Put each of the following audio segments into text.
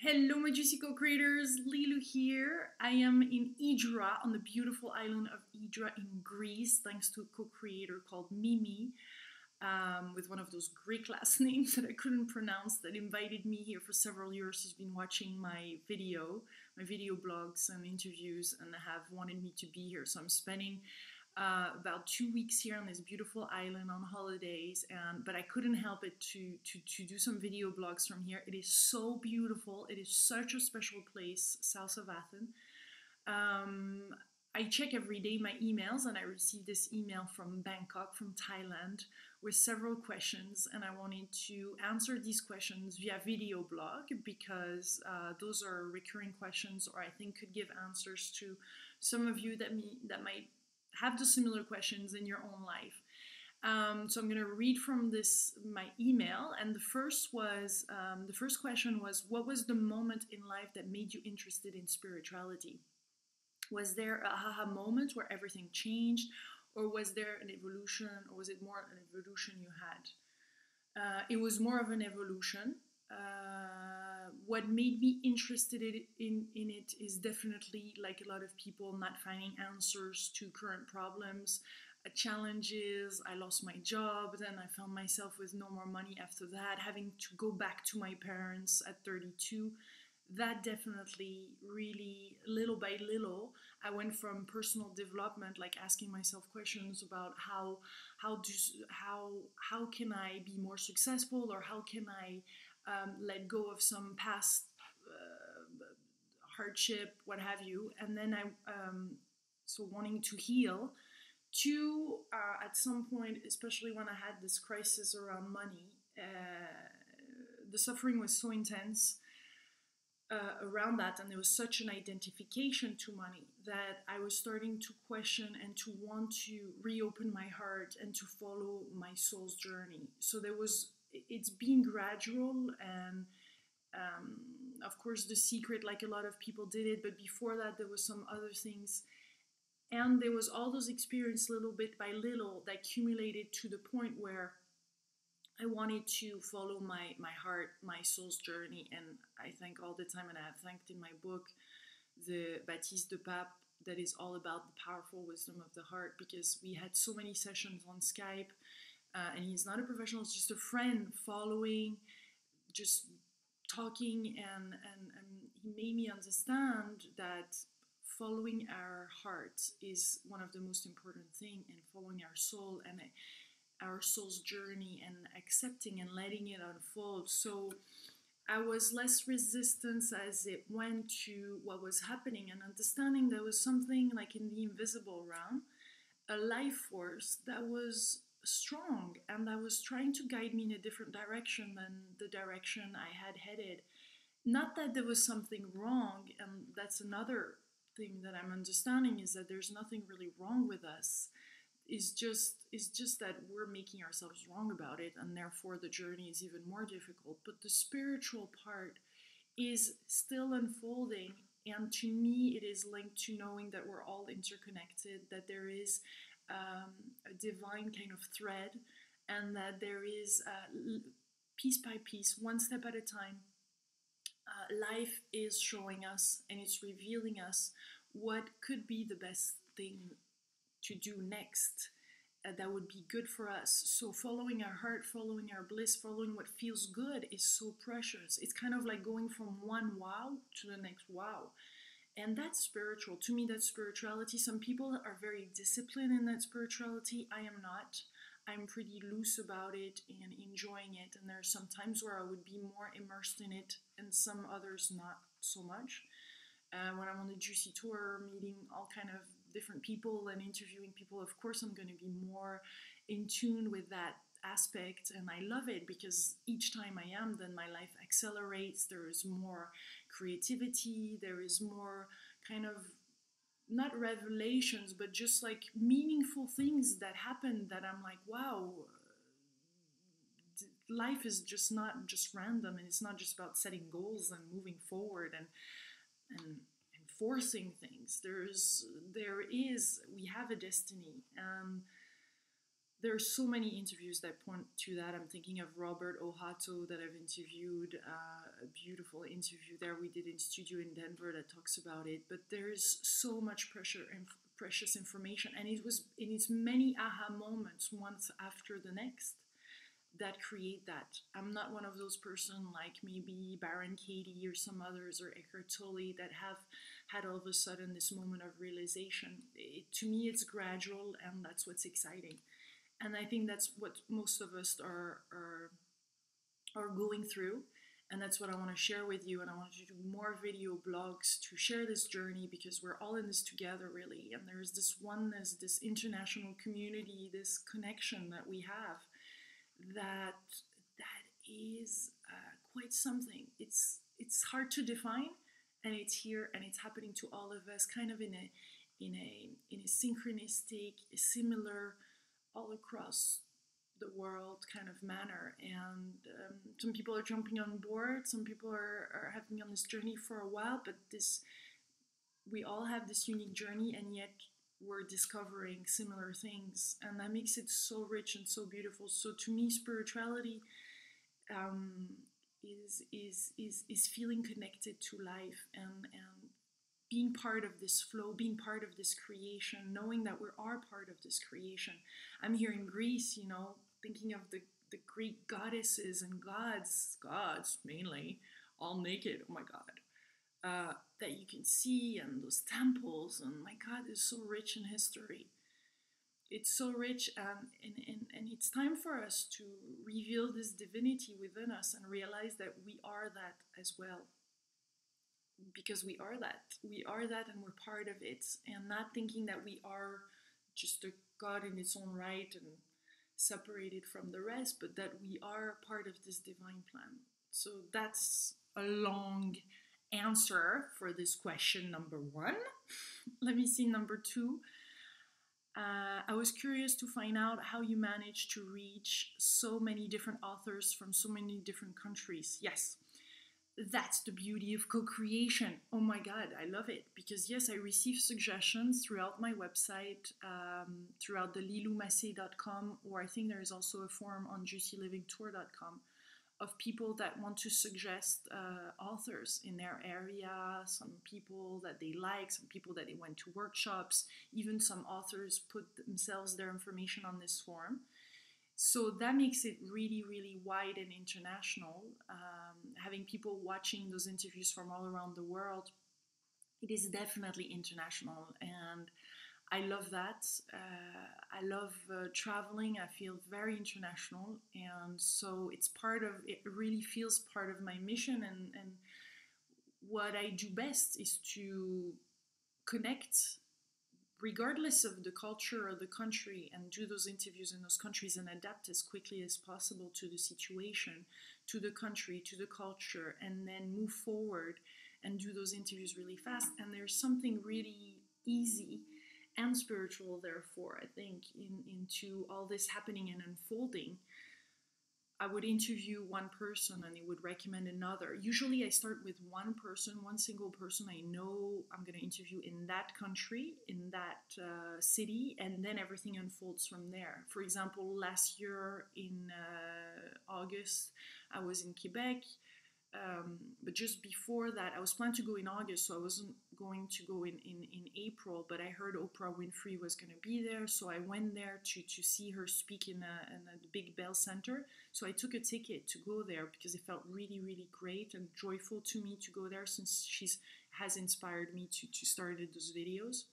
Hello, my juicy co-creators. Lilou here. I am in Idra, on the beautiful island of Idra in Greece, thanks to a co-creator called Mimi, with one of those Greek last names that I couldn't pronounce, that invited me here for several years. She's been watching my video blogs and interviews, and have wanted me to be here. So I'm spending about 2 weeks here on this beautiful island on holidays, but I couldn't help it to do some video blogs from here. It is so beautiful. It is such a special place, south of Athens. I check every day my emails, and I received this email from Bangkok, from Thailand, with several questions, and I wanted to answer these questions via video blog because those are recurring questions, or I think could give answers to some of you that might have the similar questions in your own life. So I'm going to read from my email, and the first question was, what was the moment in life that made you interested in spirituality? Was there a aha moment where everything changed, or was there an evolution, or was it more an evolution you had? It was more of an evolution. What made me interested in it is definitely, like a lot of people, not finding answers to current problems, challenges. I lost my job, then I found myself with no more money after that, having to go back to my parents at 32. That definitely, really, little by little, I went from personal development, like asking myself questions about how can I be more successful, or how can I let go of some past hardship, what have you, and then so wanting to heal, to at some point, especially when I had this crisis around money, the suffering was so intense around that, and there was such an identification to money, that I was starting to question and to want to reopen my heart and to follow my soul's journey. So it's been gradual, and of course The Secret, like a lot of people, did it, but before that there was some other things, and there was all those experiences, little bit by little, that accumulated to the point where I wanted to follow my heart, my soul's journey. And I thank all the time, and I have thanked in my book, the Baptiste de Pape, that is all about the powerful wisdom of the heart, because we had so many sessions on Skype, and he's not a professional, he's just a friend, following, just talking, and he made me understand that following our heart is one of the most important things, and following our soul and our soul's journey, and accepting and letting it unfold. So I was less resistant as it went to what was happening, and understanding there was something like in the invisible realm, a life force that was strong, and that was trying to guide me in a different direction than the direction I had headed. Not that there was something wrong, and that's another thing that I'm understanding, is that there's nothing really wrong with us. It's just that we're making ourselves wrong about it, and therefore the journey is even more difficult. But the spiritual part is still unfolding, and to me it is linked to knowing that we're all interconnected, that there is a divine kind of thread, and that there is piece by piece, one step at a time, life is showing us, and it's revealing us what could be the best thing to do next, that would be good for us. So following our heart, following our bliss, following what feels good is so precious. It's kind of like going from one wow to the next wow. And that's spiritual. To me, that's spirituality. Some people are very disciplined in that spirituality. I am not. I'm pretty loose about it and enjoying it. And there are some times where I would be more immersed in it, and some others not so much. When I'm on the Juicy Tour, meeting all kind of different people and interviewing people, of course I'm going to be more in tune with that aspect, and I love it, because each time I am, then my life accelerates. There is more creativity, there is more kind of, not revelations, but just like meaningful things that happen, that I'm like, wow, life is just not just random, and it's not just about setting goals and moving forward and forcing things. We have a destiny. there are so many interviews that point to that. I'm thinking of Robert Ohato that I've interviewed, a beautiful interview there we did in studio in Denver that talks about it. But there's so much precious information, and it's many aha moments once after the next that create that. I'm not one of those person like maybe Baron Katie or some others or Eckhart Tolle that have had all of a sudden this moment of realization. To me, it's gradual, and that's what's exciting. And I think that's what most of us are going through, and that's what I want to share with you. And I want to do more video blogs to share this journey, because we're all in this together, really. And there's this oneness, this international community, this connection that we have that is quite something. It's hard to define, and it's here, and it's happening to all of us, kind of in a synchronistic, similar, all across the world kind of manner. And some people are jumping on board, some people are having on this journey for a while, but we all have this unique journey, and yet we're discovering similar things, and that makes it so rich and so beautiful. So to me, spirituality is feeling connected to life, and being part of this flow, being part of this creation, knowing that we are part of this creation. I'm here in Greece, thinking of the Greek goddesses and gods mainly, all naked, oh my God, that you can see, and those temples, and my God, it's so rich in history. It's so rich, and it's time for us to reveal this divinity within us and realize that we are that as well. Because we are that, and we're part of it, and not thinking that we are just a God in its own right and separated from the rest, but that we are part of this divine plan. So that's a long answer for this question number one. Let me see number two. I was curious to find out how you managed to reach so many different authors from so many different countries. Yes. That's the beauty of co-creation. Oh my God, I love it. Because yes, I receive suggestions throughout my website, throughout the liloumace.com, or I think there is also a forum on juicylivingtour.com of people that want to suggest authors in their area, some people that they like, some people that they went to workshops, even some authors put themselves, their information on this forum. So that makes it really, really wide and international. Having people watching those interviews from all around the world, it is definitely international, and I love that. I love traveling. I feel very international, and so it really feels part of my mission, and what I do best is to connect regardless of the culture or the country, and do those interviews in those countries and adapt as quickly as possible to the situation, to the country, to the culture, and then move forward and do those interviews really fast. And there's something really easy and spiritual, therefore, I think, into all this happening and unfolding. I would interview one person and it would recommend another. Usually I start with one person, one single person I know I'm going to interview in that country, in that city, and then everything unfolds from there. For example, last year in August, I was in Quebec. But just before that, I was planning to go in August, so I wasn't going to go in April, but I heard Oprah Winfrey was going to be there, so I went there to see her speak in the Big Bell Center. So I took a ticket to go there because it felt really, really great and joyful to me to go there, since she has inspired me to start those videos.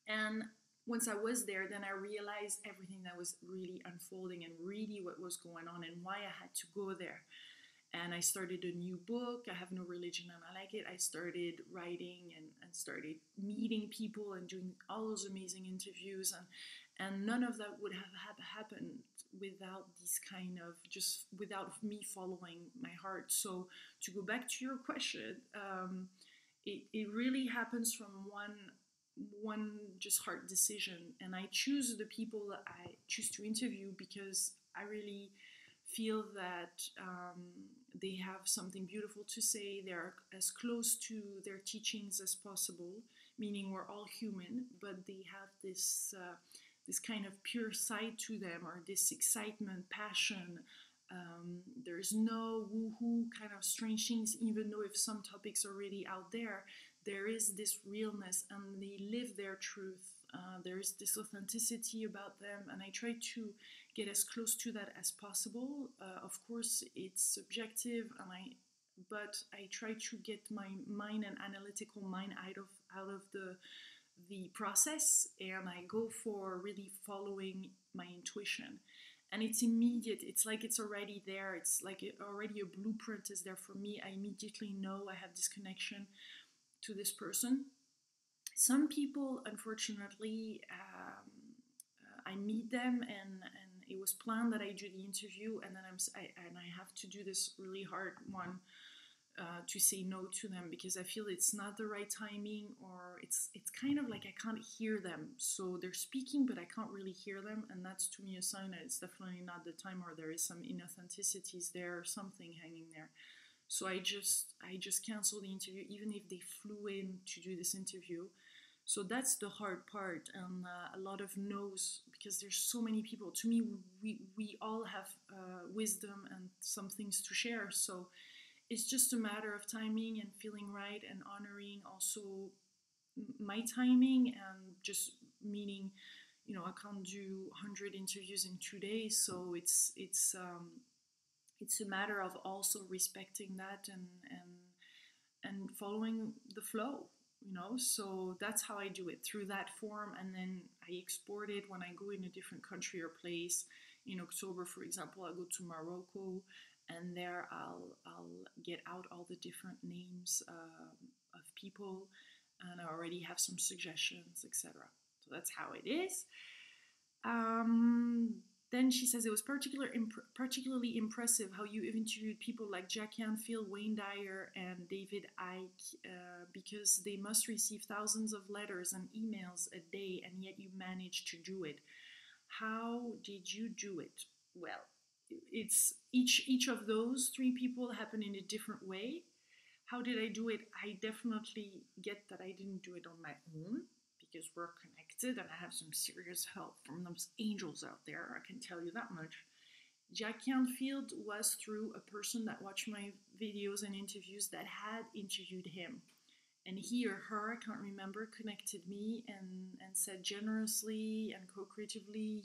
And once I was there, then I realized everything that was really unfolding and really what was going on and why I had to go there. And I started a new book, I Have No Religion and I Like It. I started writing and started meeting people and doing all those amazing interviews. And none of that would have happened without this kind of, just without me following my heart. So to go back to your question, it really happens from one just heart decision. And I choose the people that I choose to interview because I really feel that they have something beautiful to say. They're as close to their teachings as possible, meaning we're all human, but they have this this kind of pure side to them, or this excitement, passion. There's no woohoo kind of strange things, even though if some topics are really out there, there is this realness and they live their truth. There is this authenticity about them, and I try to get as close to that as possible. Of course, it's subjective, but I try to get my mind and analytical mind out of the process, and I go for really following my intuition. And it's immediate. It's like it's already there. It's like already a blueprint is there for me. I immediately know I have this connection to this person. Some people, unfortunately, I meet them, and it was planned that I do the interview, and then I have to do this really hard one to say no to them, because I feel it's not the right timing, or it's kind of like I can't hear them. So they're speaking, but I can't really hear them, and that's to me a sign that it's definitely not the time, or there is some inauthenticities there, or something hanging there. So I just cancel the interview, even if they flew in to do this interview. So that's the hard part, and a lot of no's, because there's so many people. To me, we all have wisdom and some things to share. So it's just a matter of timing and feeling right, and honoring also my timing, and just meaning, I can't do 100 interviews in 2 days. So it's a matter of also respecting that, and following the flow. So that's how I do it, through that form, and then I export it when I go in a different country or place. In October, for example, I'll go to Morocco, and there I'll get out all the different names of people, and I already have some suggestions, etc. So that's how it is. Then she says, it was particularly impressive how you interviewed people like Jack Canfield, Wayne Dyer, and David Icke, because they must receive thousands of letters and emails a day, and yet you managed to do it. How did you do it? Well, it's each of those three people happen in a different way. How did I do it? I definitely get that I didn't do it on my own, because we're connected and I have some serious help from those angels out there, I can tell you that much. Jack Canfield was through a person that watched my videos and interviews that had interviewed him. And he or her, I can't remember, connected me and said generously and co-creatively,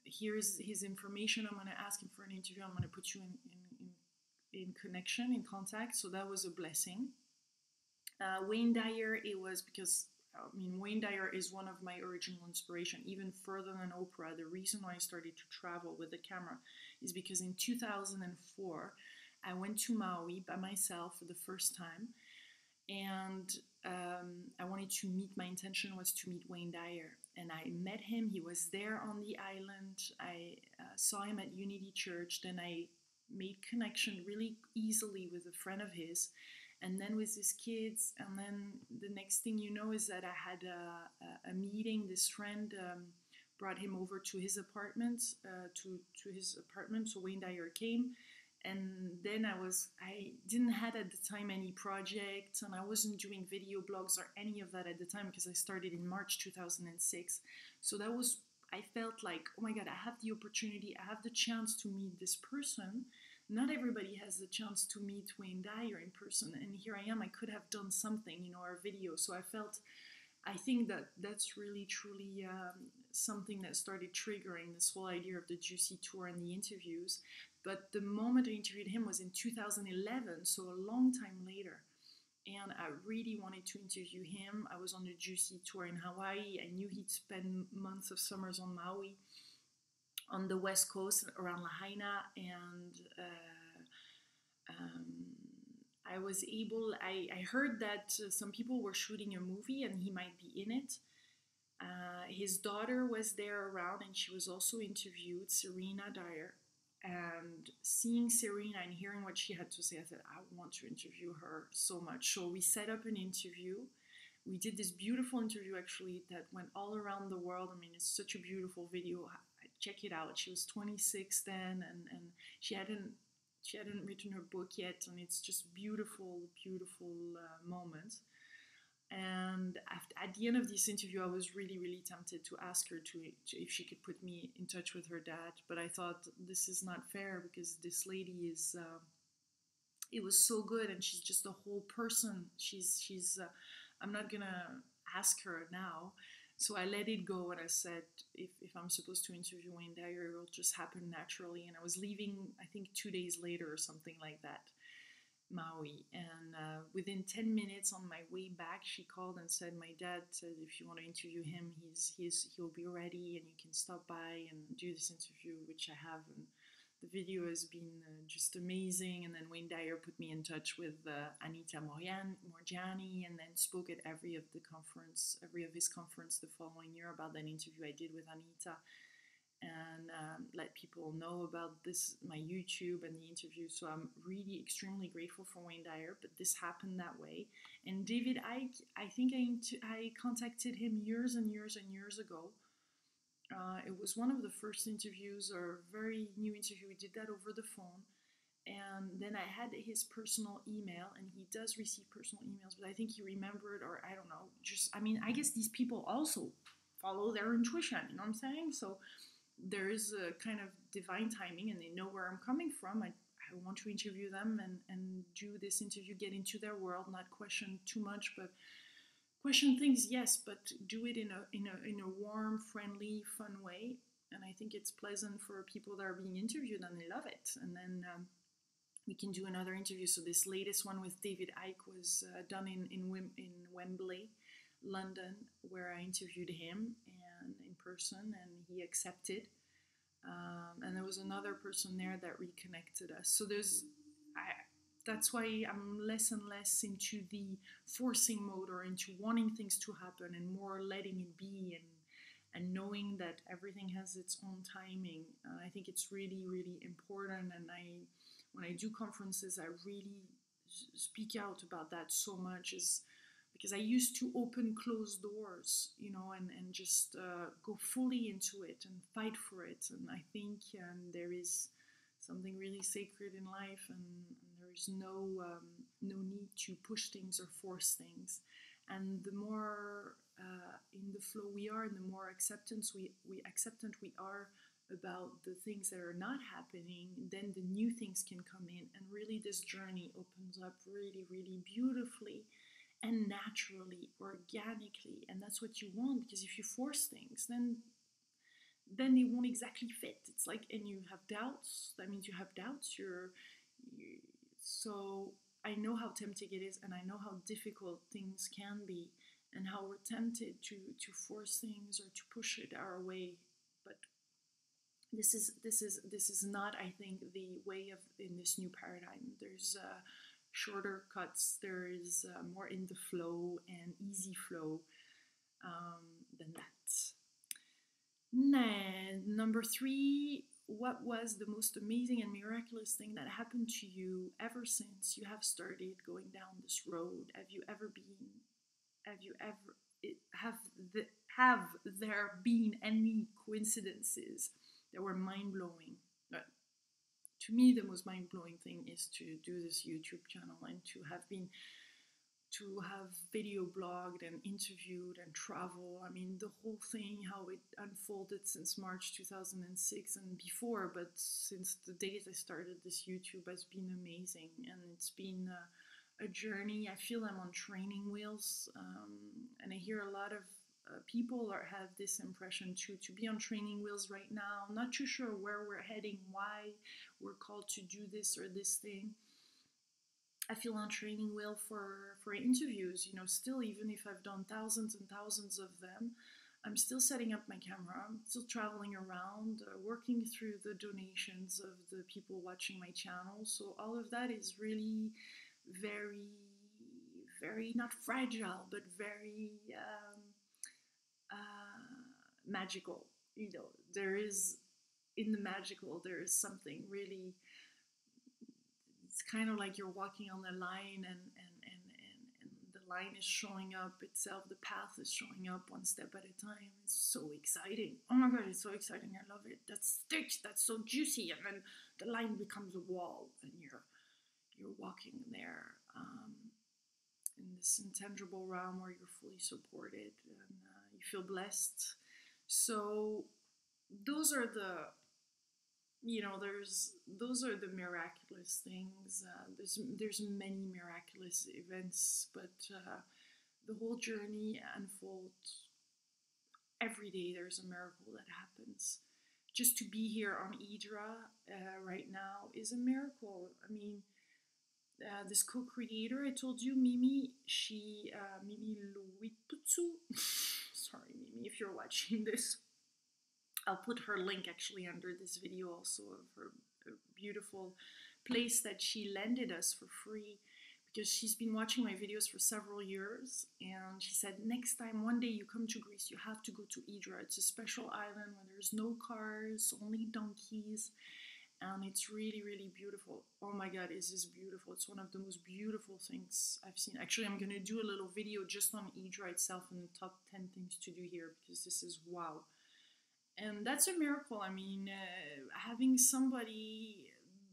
here's his information, I'm going to ask him for an interview, I'm going to put you in connection, in contact. So that was a blessing. Wayne Dyer, it was because, Wayne Dyer is one of my original inspiration, even further than Oprah. The reason why I started to travel with the camera is because in 2004, I went to Maui by myself for the first time, and I wanted to meet, my intention was to meet Wayne Dyer, and I met him. He was there on the island. I saw him at Unity Church, then I made connection really easily with a friend of his, and then with his kids, and then the next thing you know is that I had a meeting. This friend brought him over to his apartment, so Wayne Dyer came, and then I didn't have at the time any projects, and I wasn't doing video blogs or any of that at the time, because I started in March 2006, so that was, I felt like, oh my God, I have the opportunity, I have the chance to meet this person. Not everybody has the chance to meet Wayne Dyer in person, and here I am, I could have done something, our video. So I think that's really, truly something that started triggering this whole idea of the Juicy Tour and the interviews. But the moment I interviewed him was in 2011, so a long time later. And I really wanted to interview him. I was on the Juicy Tour in Hawaii. I knew he'd spend months of summers on Maui, on the west coast around Lahaina, and I was able, I heard that some people were shooting a movie and he might be in it. His daughter was there around, and she was also interviewed, Serena Dyer. And seeing Serena and hearing what she had to say, I said, I want to interview her so much. So we set up an interview. We did this beautiful interview, actually, that went all around the world. It's such a beautiful video. Check it out. She was 26 then, and she hadn't written her book yet, and it's just beautiful, beautiful moment. And at the end of this interview, I was really, really tempted to ask her if she could put me in touch with her dad. But I thought, this is not fair, because this lady is, it was so good, and she's just a whole person. I'm not gonna ask her now. So I let it go, and I said, if I'm supposed to interview Wayne Dyer, it will just happen naturally. And I was leaving, I think 2 days later or something like that, Maui. And within 10 minutes on my way back, she called and said, my dad said, if you want to interview him, he'll be ready, and you can stop by and do this interview, which I have. And the video has been just amazing. And then Wayne Dyer put me in touch with Anita Morgiani, and then spoke at every of his conference the following year about that interview I did with Anita, and let people know about my YouTube and the interview. So I'm really extremely grateful for Wayne Dyer, but this happened that way. And David Icke, I think I contacted him years and years and years ago. It was one of the first interviews, or very new interview. We did that over the phone. And then I had his personal email, and he does receive personal emails, but I think he remembered, or I don't know, I guess these people also follow their intuition, you know what I'm saying? So there is a kind of divine timing, and they know where I'm coming from. I want to interview them and do this interview, get into their world, not question too much, but question things, yes, but do it in a warm, friendly, fun way. And I think it's pleasant for people that are being interviewed, and they love it. And then we can do another interview. So this latest one with David Icke was done in Wembley, London, where I interviewed him and in person, and he accepted. And there was another person there that reconnected us. So that's why I'm less and less into the forcing mode, or into wanting things to happen, and more letting it be, and knowing that everything has its own timing. I think it's really, really important. And when I do conferences, I really speak out about that so much, because I used to open closed doors, and just go fully into it and fight for it. And I think there is something really sacred in life, and there's no need to push things or force things. And the more in the flow we are, and the more acceptant we are about the things that are not happening, then the new things can come in, and really this journey opens up really, really beautifully and naturally, organically. And that's what you want, because if you force things, then they won't exactly fit. It's like, and you have doubts, that means you have doubts. So I know how tempting it is, and I know how difficult things can be, and how we're tempted to force things or to push it our way. But this is not, I think, the way of in this new paradigm. There's shorter cuts. There is more in the flow and easy flow than that. Number 3, what was the most amazing and miraculous thing that happened to you ever since you have started going down this road? Have there been any coincidences that were mind-blowing? To me, the most mind-blowing thing is to do this YouTube channel, and to have video blogged and interviewed and travel. I mean, the whole thing, how it unfolded since March 2006 and before, but since the days I started this YouTube, has been amazing. And it's been a journey. I feel I'm on training wheels, and I hear a lot of people have this impression too, to be on training wheels right now, not too sure where we're heading, why we're called to do this or this thing. I feel on training wheel for interviews, still, even if I've done thousands and thousands of them, I'm still setting up my camera, I'm still traveling around, working through the donations of the people watching my channel. So all of that is really very, very, not fragile, but very magical. There is, in the magical, there is something really, it's kind of like you're walking on the line, and the line is showing up itself, the path is showing up one step at a time. It's so exciting. Oh my god, it's so exciting. I love it. That's thick, that's so juicy, and then the line becomes a wall, and you're walking there. in this intangible realm where you're fully supported and you feel blessed. So those are the, those are the miraculous things. There's many miraculous events, but the whole journey unfolds every day. There's a miracle that happens. Just to be here on Idra right now is a miracle. I mean, this co-creator I told you, Mimi, Mimi Luitputsu. Sorry, Mimi, if you're watching this. I'll put her link actually under this video also of her beautiful place that she lended us for free, because she's been watching my videos for several years, and she said, next time, one day you come to Greece, you have to go to Idra. It's a special island where there's no cars, only donkeys, and it's really, really beautiful. Oh my God, is this beautiful. It's one of the most beautiful things I've seen. Actually, I'm gonna do a little video just on Idra itself and the top 10 things to do here, because this is wow. And that's a miracle. I mean, having somebody,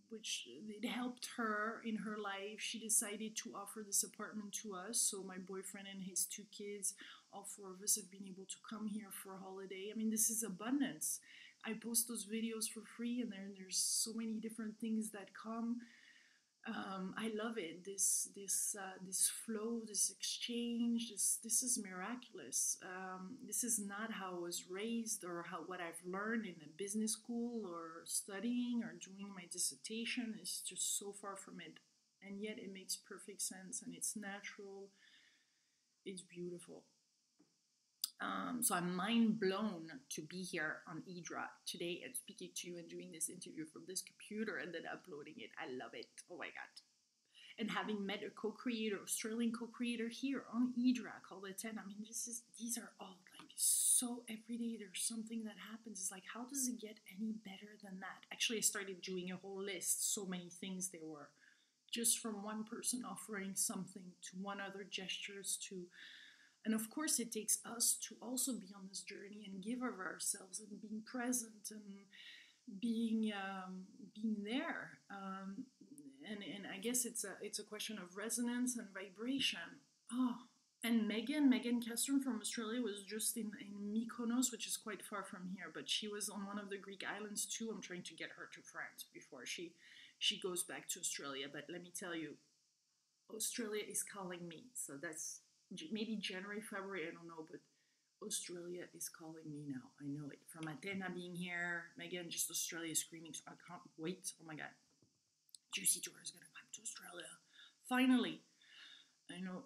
which it helped her in her life, she decided to offer this apartment to us. So my boyfriend and his 2 kids, all 4 of us have been able to come here for a holiday. I mean, this is abundance. I post those videos for free, and there's so many different things that come. I love it. This flow, this exchange. This is miraculous. This is not how I was raised or what I've learned in a business school or studying or doing my dissertation. It's just so far from it, and yet it makes perfect sense, and it's natural. It's beautiful. So I'm mind blown to be here on Idra today and speaking to you and doing this interview from this computer and then uploading it. I love it. Oh my God. And having met a co-creator, Australian co-creator here on Idra called the 10. I mean, these are all like so every day there's something that happens. It's like, how does it get any better than that? Actually, I started doing a whole list. So many things there were, just from one person offering something to one other gestures to. And of course, it takes us to also be on this journey and give of ourselves and being present and being there. And I guess it's a question of resonance and vibration. Oh, and Megan Castron from Australia was just in Mykonos, which is quite far from here, but she was on one of the Greek islands too. I'm trying to get her to France before she goes back to Australia. But let me tell you, Australia is calling me. So that's maybe January, February, I don't know, but Australia is calling me now. I know it. From Athena being here, Megan, just Australia screaming. So I can't wait. Oh my God. Juicy Tour is going to come to Australia. Finally. I know.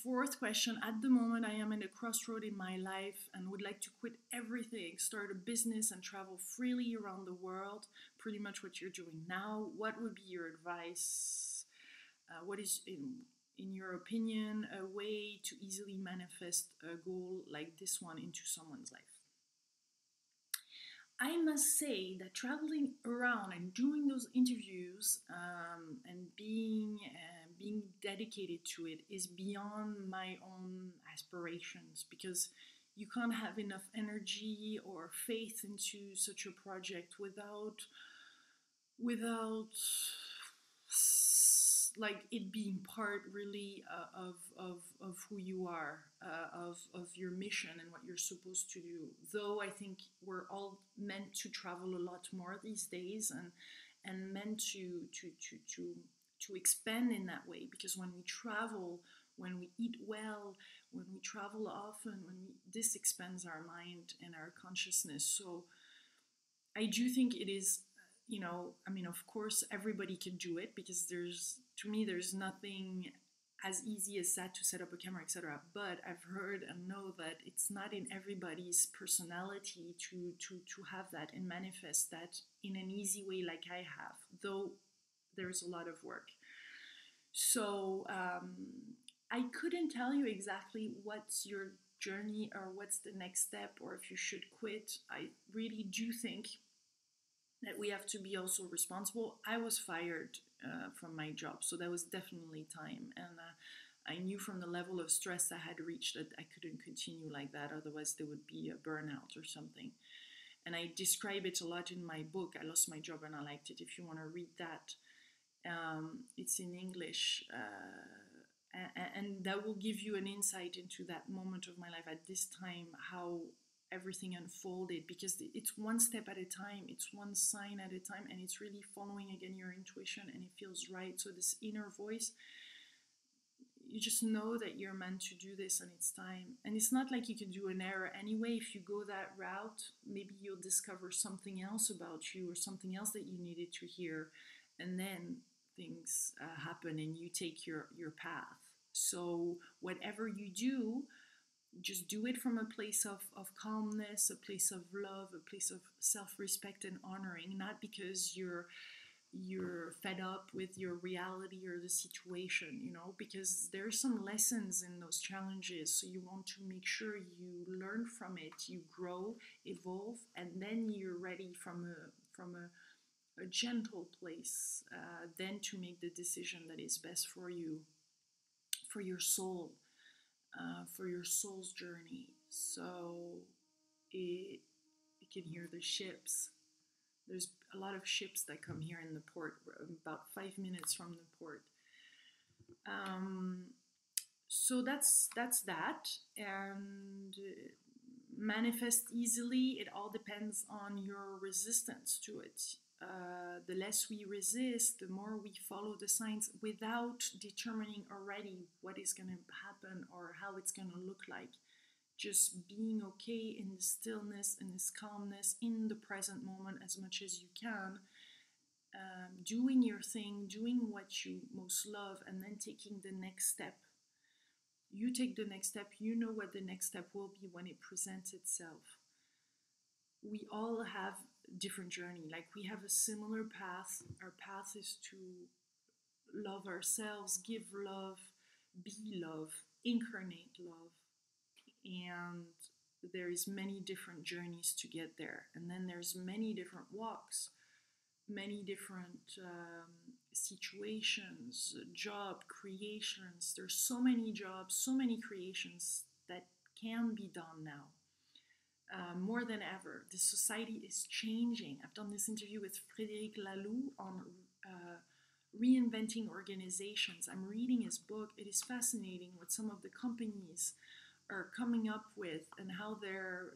4th question. At the moment, I am in a crossroad in my life and would like to quit everything, start a business and travel freely around the world. Pretty much what you're doing now. What would be your advice? What is, in your opinion, a way to easily manifest a goal like this one into someone's life? I must say that traveling around and doing those interviews and being dedicated to it is beyond my own aspirations, because you can't have enough energy or faith into such a project without like it being part really of who you are, of your mission and what you're supposed to do. Though I think we're all meant to travel a lot more these days and meant to expand in that way, because when we travel, when we eat well, when we travel often, this expands our mind and our consciousness. So I do think it is, I mean, of course, everybody can do it, because to me, there's nothing as easy as that to set up a camera, etc. But I've heard and know that it's not in everybody's personality to have that and manifest that in an easy way like I have, though there's a lot of work. So I couldn't tell you exactly what's your journey or what's the next step or if you should quit. I really do think that we have to be also responsible. I was fired from my job, so that was definitely time. And I knew from the level of stress I had reached that I couldn't continue like that, otherwise there would be a burnout or something. And I describe it a lot in my book, I Lost My Job and I Liked It. If you want to read that, it's in English. And that will give you an insight into that moment of my life at this time, how everything unfolded, because it's one step at a time, it's one sign at a time, and it's really following again your intuition, and it feels right. So this inner voice, you just know that you're meant to do this and it's time. And it's not like you can do an error anyway. If you go that route, maybe you'll discover something else about you or something else that you needed to hear, and then things happen and you take your path. So whatever you do, just do it from a place of calmness, a place of love, a place of self-respect and honoring, not because you're fed up with your reality or the situation, you know, because there are some lessons in those challenges. So you want to make sure you learn from it, you grow, evolve, and then you're ready from a gentle place, then to make the decision that is best for you, for your soul, for your soul's journey. So you can hear the ships. There's a lot of ships that come here in the port. We're about 5 minutes from the port. So that's that. And manifest easily. It all depends on your resistance to it. The less we resist, the more we follow the signs without determining already what is going to happen or how it's going to look like. Just being okay in the stillness, in this calmness, in the present moment as much as you can, doing your thing, doing what you most love, and then taking the next step. You take the next step, you know what the next step will be when it presents itself. We all have different journey, like we have a similar path. Our path is to love ourselves, give love, be love, incarnate love. And there's many different journeys to get there, and then there's many different walks, many different situations, job creations. There's so many jobs, so many creations that can be done now, more than ever. The society is changing. I've done this interview with Lilou on reinventing organizations. I'm reading his book. It is fascinating what some of the companies are coming up with, and how they're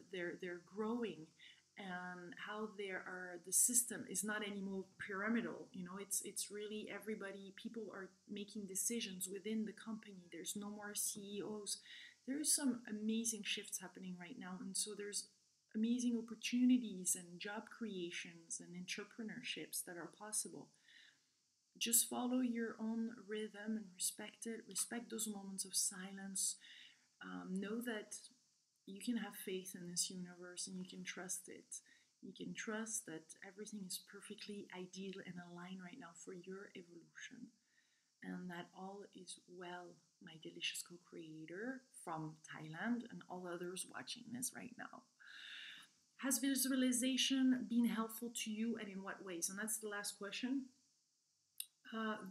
growing, and how the system is not anymore pyramidal. You know, it's really everybody. People are making decisions within the company. There's no more CEOs. There's some amazing shifts happening right now, and so there's amazing opportunities and job creations and entrepreneurships that are possible. Just follow your own rhythm and respect it. Respect those moments of silence. Know that you can have faith in this universe and you can trust it. You can trust that everything is perfectly ideal and aligned right now for your evolution. And that all is well, my delicious co-creator from Thailand and all others watching this right now. Has visualization been helpful to you, and in what ways? And that's the last question.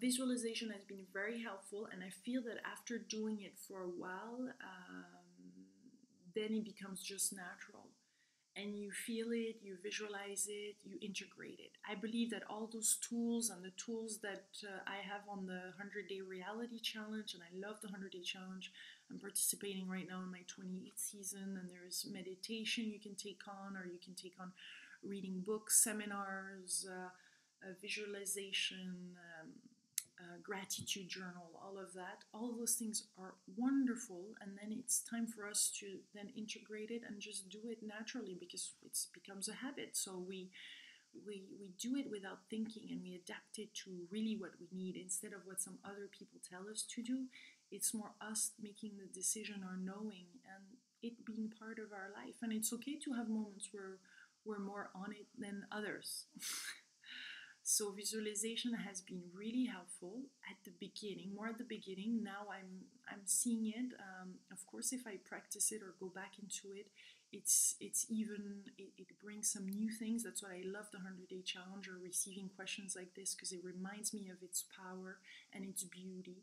Visualization has been very helpful, and I feel that after doing it for a while, then it becomes just natural. And you feel it, you visualize it, you integrate it. I believe that all those tools and the tools that I have on the 100-Day Reality Challenge, and I love the 100-Day Challenge. I'm participating right now in my 28th season, and there's meditation you can take on, or you can take on reading books, seminars, visualization, gratitude journal, all of that. All of those things are wonderful, and then it's time for us to then integrate it and just do it naturally, because it becomes a habit. So we do it without thinking, and we adapt it to really what we need instead of what some other people tell us to do. It's more us making the decision or knowing, and it being part of our life. And it's okay to have moments where we're more on it than others. So visualization has been really helpful at the beginning, more at the beginning. Now I'm seeing it. Of course, if I practice it or go back into it, it brings some new things. That's why I love the 100-Day Challenge, or receiving questions like this, because it reminds me of its power and its beauty.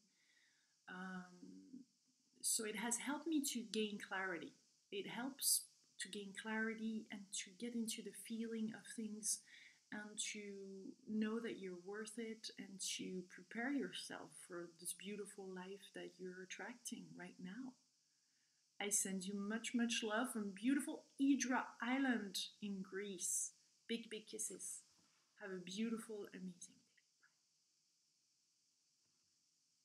So it has helped me to gain clarity. It helps to gain clarity and to get into the feeling of things, and to know that you're worth it, and to prepare yourself for this beautiful life that you're attracting right now. I send you much, much love from beautiful Idra Island in Greece. Big, big kisses. Have a beautiful, amazing